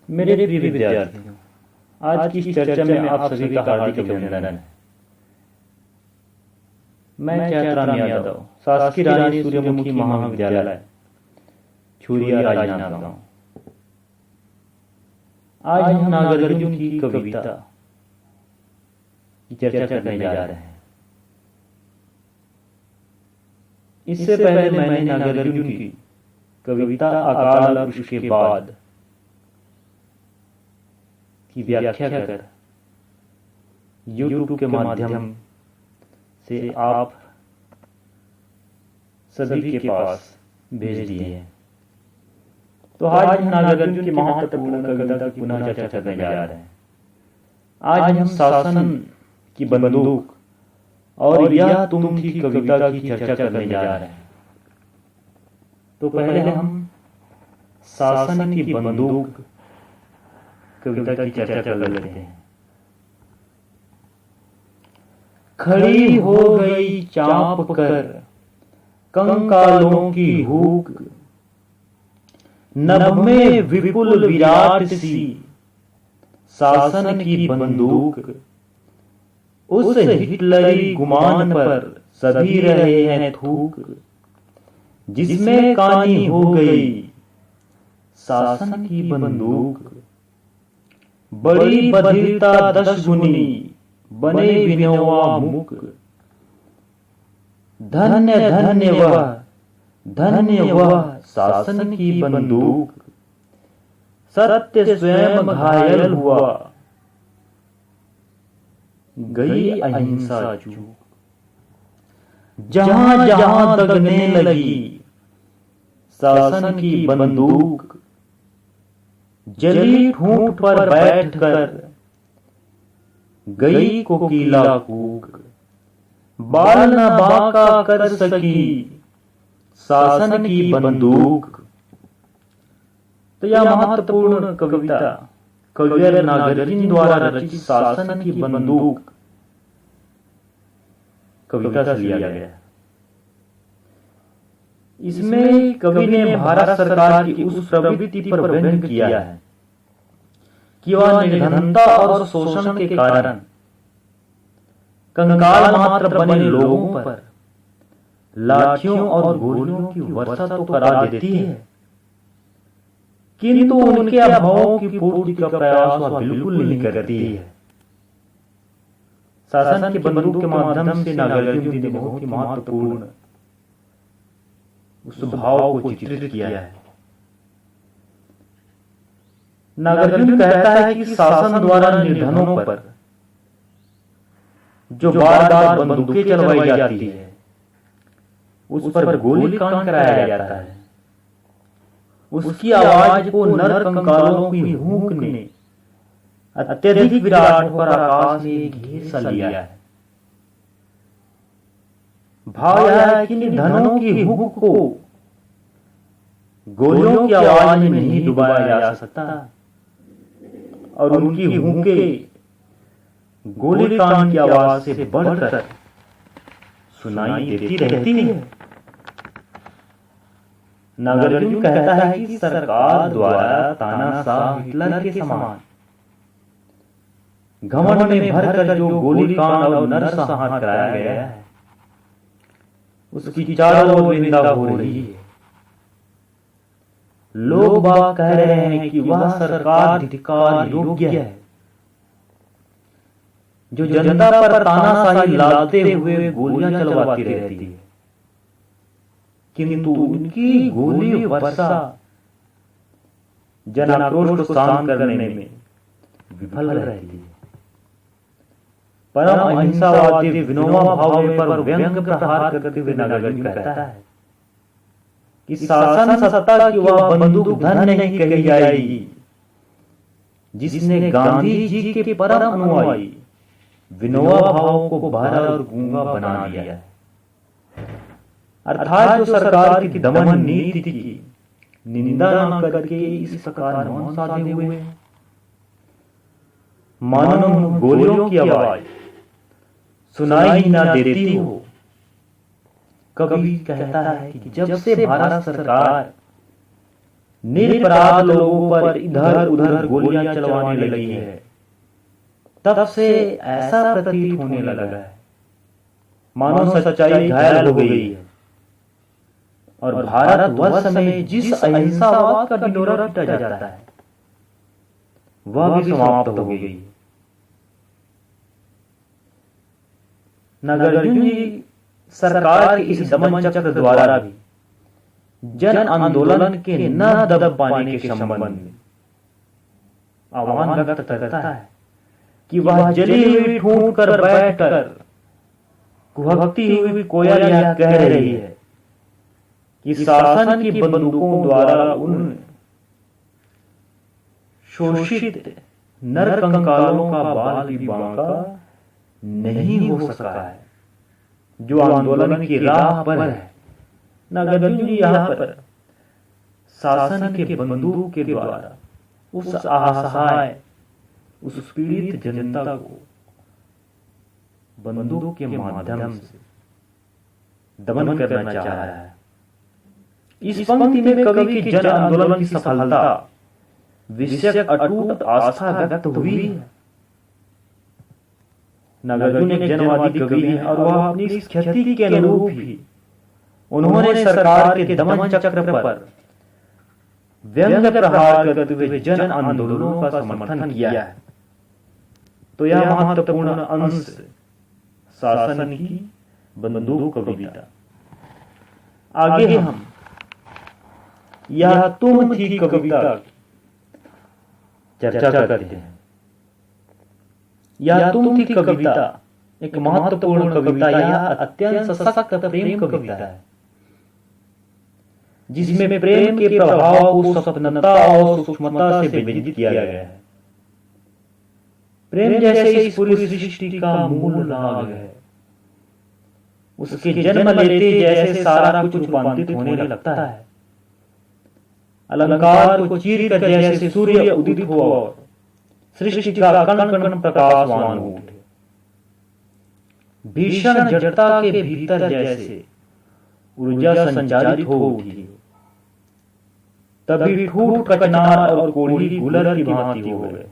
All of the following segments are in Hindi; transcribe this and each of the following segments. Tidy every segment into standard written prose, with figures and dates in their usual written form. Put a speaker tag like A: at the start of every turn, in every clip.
A: मेरे प्रिय विद्यार्थियों, आज की इस चर्चा में आप सभी का हार्दिक अभिनंदन है। मैं चैतराम यादव, शासकीय रानी सूर्यमुखी महाविद्यालय, छुरिया राजनांदगांव। आज हम नागार्जुन की कविता की चर्चा करने जा रहे हैं। इससे पहले मैंने नागार्जुन की कविता अकाल और उसके बाद की व्याख्या कर YouTube के माध्यम से आप सभी के पास भेज दिए हैं। तो आज हम नागार्जुन की महत्वपूर्ण कविता की पुनः चर्चा करने जा रहे हैं। आज हम शासन की बंदूक और यह तुम थी कविता की चर्चा करने जा रहे हैं। तो पहले हम शासन की बंदूक कविता की चर्चा कर लेते हैं। खड़ी हो गई चाप कर कंकालों की हुक, नभ में विपुल विराट सी शासन की बंदूक। उस हिटलरी गुमान पर सभी रहे हैं थूक, जिसमें कानी हो गई शासन की बंदूक। बड़ी बधिरता 10 गुनी बने विनोआ मुक, धन्य धन्य वह शासन की बंदूक। सत्य स्वयं घायल हुआ गई अहिंसा चूक। जहां जहां दगने लगी शासन की बंदूक, जली ठूंठ पर बैठकर गई कोकिला कूक। बाल न बांका कर सकी शासन की बंदूक। तो यह महत्वपूर्ण कविता कवियर नागार्जुन द्वारा रचित शासन की बंदूक कविता से लिया गया। इसमें कवि ने भारत सरकार की उस प्रवृत्ति पर व्यंग किया है कि वह निर्धनता और शोषण के कारण कंकाल मात्र बने लोगों पर लाठियों और गोलियों की वर्षा तो करा देती है, किंतु उनके अभावों की पूर्ति का प्रयास वह बिल्कुल नहीं करती है। शासन की बंदूक के माध्यम से नागार्जुन जी ने बहुत ही महत्वपूर्ण उस भाव को चित्रित किया है। नागार्जुन कहता है कि शासन द्वारा निर्धनों पर जो बार बार बंदूकें चलवाई जाती है, उस पर गोली कांड कराया जाता है, उसकी आवाज को नर कंकालों की हूंक ने अत्यधिक विराट होकर आकाश में घेर सा लिया है। भाव यह है कि निर्धनों की हूंक को गोलियों की आवाज में नहीं डुबाया जा सकता, और उनकी हूंके गोलीकांड की आवाज से बढ़कर सुनाई देती रहती है। नागार्जुन कहता है कि सरकार द्वारा तानाशाह हिटलर के समान घमंड में भरकर जो गोलीकांड और नरसंहार कराया गया है, उसकी चारों ओर निंदा हो रही है। लोग बात कह रहे हैं कि वह सरकार धिक्कार योग्य है जो जनता पर तानाशाही लादते हुए गोलियां चलवाती रहती है, किंतु उनकी गोली वर्षा जन आक्रोश को शांत करने में विफल रहती है। परम अहिंसावादी विनोबा भावे पर व्यंग प्रहार करते हुए नागार्जुन कहता है कि शासन सत्ता की वह बंदूक धन नहीं कही जाएगी जिसने गांधी जी के परम अनुयायी विनोबा भावे को बहरा और गूंगा बना दिया है। अर्थात जो सरकार की दमन नीति की निंदा न करके इस प्रकार मौन साधे हुए हैं, मानो गोलियों की आवाज सुनाई ना देती हो। कवि कहता है कि जब से भारत सरकार निरपराध लोगों पर इधर उधर गोलियां चलवाने लगी है, तब से ऐसा प्रतीत होने लगा है मानो सच्चाई घायल हो गई है और भारतवर्ष में जिस अहिंसावाद का ढिंढोरा पीटा जाता है वह भी समाप्त हो गई। नागार्जुन जी सरकार के इस दमन चक्र द्वारा भी जन आंदोलन के न दब पाने के संबंध में आह्वान व्यक्त करता है कि वह जली हुई ठूंठ कर बैठकर कुहकती हुई कोयल यह कह रही है कि शासन की बंदूकों द्वारा उन शोषित नरकंकालों का बाल भी बांका नहीं हो सका है जो आंदोलन की राह पर है। नागार्जुन जी यहाँ पर शासन के बंदूक के द्वारा उस असहाय उस पीड़ित जनता को बंदूक के माध्यम से दमन करना चाह रहा है। इस पंक्ति में कवि की जन आंदोलन की सफलता विषयक अटूट आस्था व्यक्त हुई है। नागार्जुन एक जनवादी कवि है और वह अपनी इस ख्याति के अनुरूप ही उन्होंने सरकार के दमन चक्र पर व्यंग्य प्रहार करते हुए जन आंदोलनों का समर्थन किया है। तो यह महत्वपूर्ण अंश शासन की बंदूक कविता। आगे हम यह तुम थी कविता चर्चा करते हैं। यह तुम थी कविता एक महत्वपूर्ण कविता, यह अत्यंत सशक्त प्रेम कविता है जिसमें प्रेम के प्रभाव को सपनता और सूक्ष्मता से व्यंजित किया गया है। प्रेम जैसे इस पूरी सृष्टि का मूल राग है, उसके जन्म लेते जैसे सारा कुछ रूपांतरित होने लगता है। अलंकार को चीर कर जैसे सूर्य उदित हो और सृष्टि का कण कण प्रकाशवान हो उठे। भीषण जड़ता के भीतर जैसे ऊर्जा संचारित हो उठी, तभी ठूठ कचनार और कोढ़ी गुलर की भांति हो गए।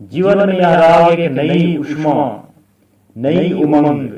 A: जीवन में राग एक नई उष्मा, नई उमंग,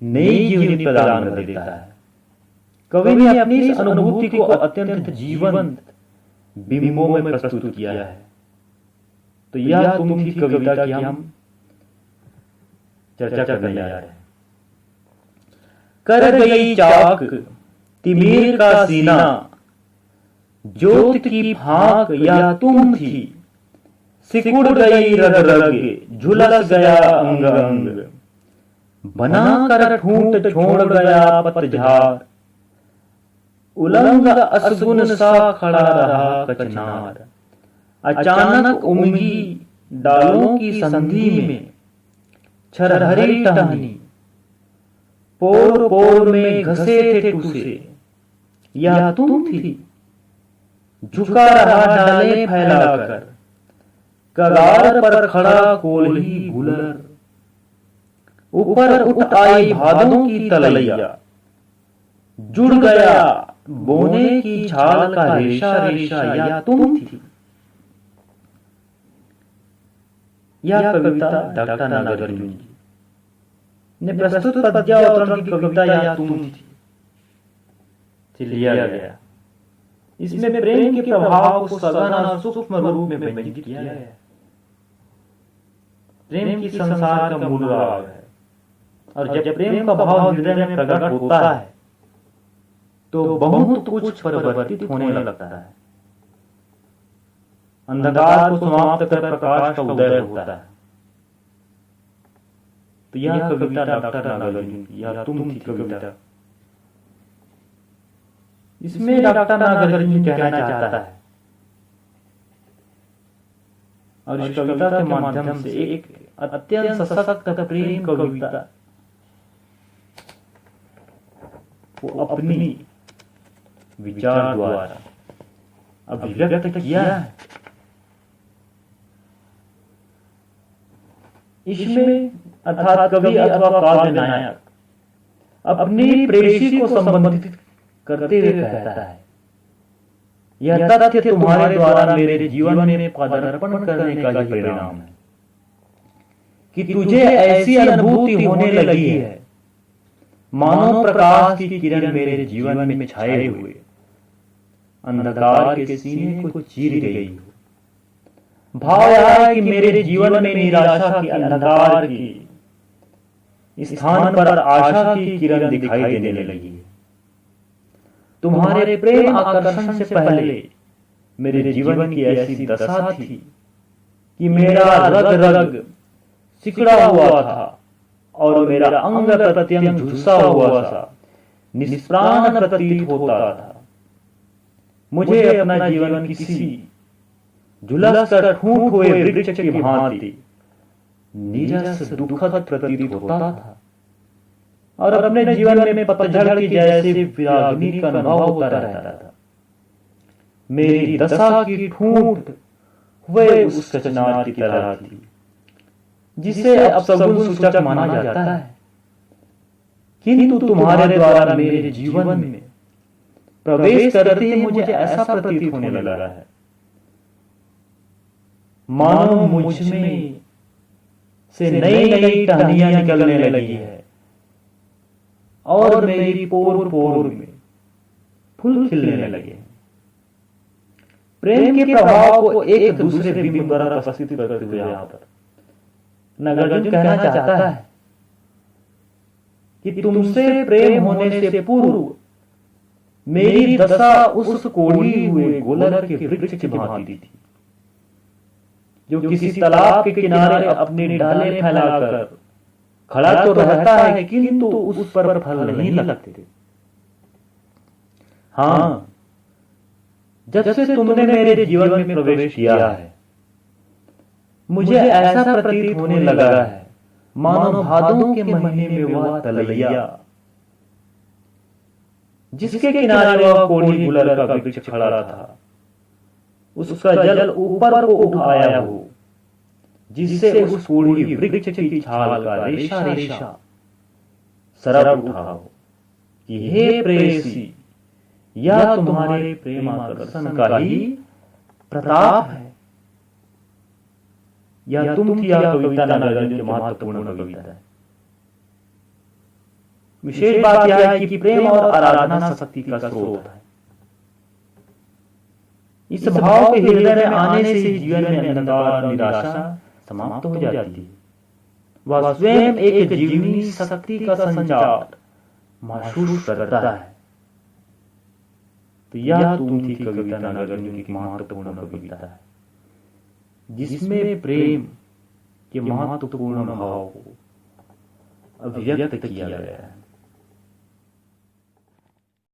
A: नई जीवनी प्रदान कर देता है। कवि ने अपनी इस अनुभूति को अत्यंत जीवंत बिंबों में प्रस्तुत किया है। तो यह तुम थी कविता की हम चर्चा करने जा रहे हैं। कर गई चाक तिमिर का सीना, ज्योत की फांक यह तुम थी, सिकुड़ गई रग रग झुलस गया अंग अंग, बना कर ठूंठ छोड़ गया पतझार, उलंग असगुन सा खड़ा रहा कचनार। अचानक उमगी डालों की संधि में छरहरी टहनी, पोर पोर में घसे थे टूसे, यह तुम थी। झुका रहा डाले फैलाकर, कगार पर खड़ा कोल्ही गुलर, ऊपर उठ आई भादों की तलैया, जुड़ गया बोने की छाल का रेशा रेशा, यह तुम थी। यह कविता डॉक्टर नागार्जुन जी ने प्रस्तुत पद्यावतरण की कविता यह तुम थी से लिया गया। इसमें प्रेम के प्रभाव को सघन और सूक्ष्म रूप में व्यंजित किया गया। प्रेम की संसार का मूल राग है और जब प्रेम का भाव हृदय में प्रकट होता है तो बहुत कुछ परिवर्तित होने लगता है। अंधकार को समाप्त कर प्रकाश का उदय होता है। तो यह कविता डॉक्टर नागार्जुन की यह तुम थी कविता, इसमें डॉक्टर नागार्जुन कहना चाहता है और इस कविता के माध्यम से एक अत्यंत सशक्त प्रेम कविता को अपनी विचार द्वारा अभिव्यक्त किया है। इसमें अर्थात कवि अथवा काव्य नायक अपनी प्रेयसी को संबंधित करते हुए कहता है यह तथ्य तुम्हारे द्वारा मेरे जीवन में पदार्पण करने का ही परिणाम है कि तुझे ऐसी अनुभूति होने लगी है मानो प्रकाश की किरण मेरे जीवन में छाए हुए अंधकार के सीने को चीर गई हो। भाव यह है कि मेरे जीवन में निराशा की अंधकार की स्थान पर आशा की किरण दिखाई देने लगी है। तुम्हारे प्रेम आकर्षण से पहले मेरे जीवन की ऐसी दशा थी कि मेरा रग रग सिकुड़ा हुआ था और मेरा अंग प्रत्यंग झुलसा हुआ सा निष्प्राण प्रतीत होता था। मुझे अपना जीवन किसी झुलस कर ठूंठ हुए वृक्ष की भांति नीरस दुखद प्रतीत होता था और अपने जीवन में पतझड़ की जैसे विरागिनी का अनुभव होता रहता था। मेरी दशा की ठूंठ हुए उस कचनार की तरह थी जिसे अब सगुन सूचक माना जाता है, किंतु तुम्हारे द्वारा मेरे जीवन में प्रवेश करते ही मुझे ऐसा प्रतीत होने लगा है मानो मुझ में से नई नई टहनियां निकलने लगी है और मेरी पोर पोर में फूल खिलने लगे। प्रेम के प्रभाव को एक दूसरे बिंब द्वारा प्रस्तुत करते हुए यहां पर नागार्जुन कहना चाहता है कि तुमसे प्रेम होने से पूर्व मेरी दशा उस कोढ़ी हुए गोलर के वृक्ष की भांति थी जो किसी तालाब के किनारे अपनी डालें फैलाकर खड़ा तो रहता है किंतु उस पर फल नहीं लगते। हाँ, जब से तुमने मेरे जीवन में प्रवेश किया है मुझे ऐसा प्रतीत होने लगा है मानो भादों के महीने में वह तलैया जिसके किनारे वह कोढ़ी गुलर का वृक्ष खड़ा था उसका जल ऊपर को उठाया हो जिससे उस कोढ़ी वृक्ष की छाल का रेशा रेशा सरब उठा हो कि हे प्रेयसी यह तुम्हारे प्रेमाकर्षण का ही प्रताप है। यह तुम किया कविता नागार्जुन की महत्वपूर्ण कविता है। विशेष बात यह है कि प्रेम और आराधना शक्ति का स्रोत है। इस भाव के हृदय में आने से ही जीवन में अंधकार निराशा समाप्त हो जाती है। वह स्वयं एक जीवनी शक्ति का संचार महसूस करता है। तो यह तुम थी कविता नागार्जुन की महत्वपूर्ण कविता है जिसमें प्रेम के महत्वपूर्ण भाव को अभिव्यक्त किया गया है।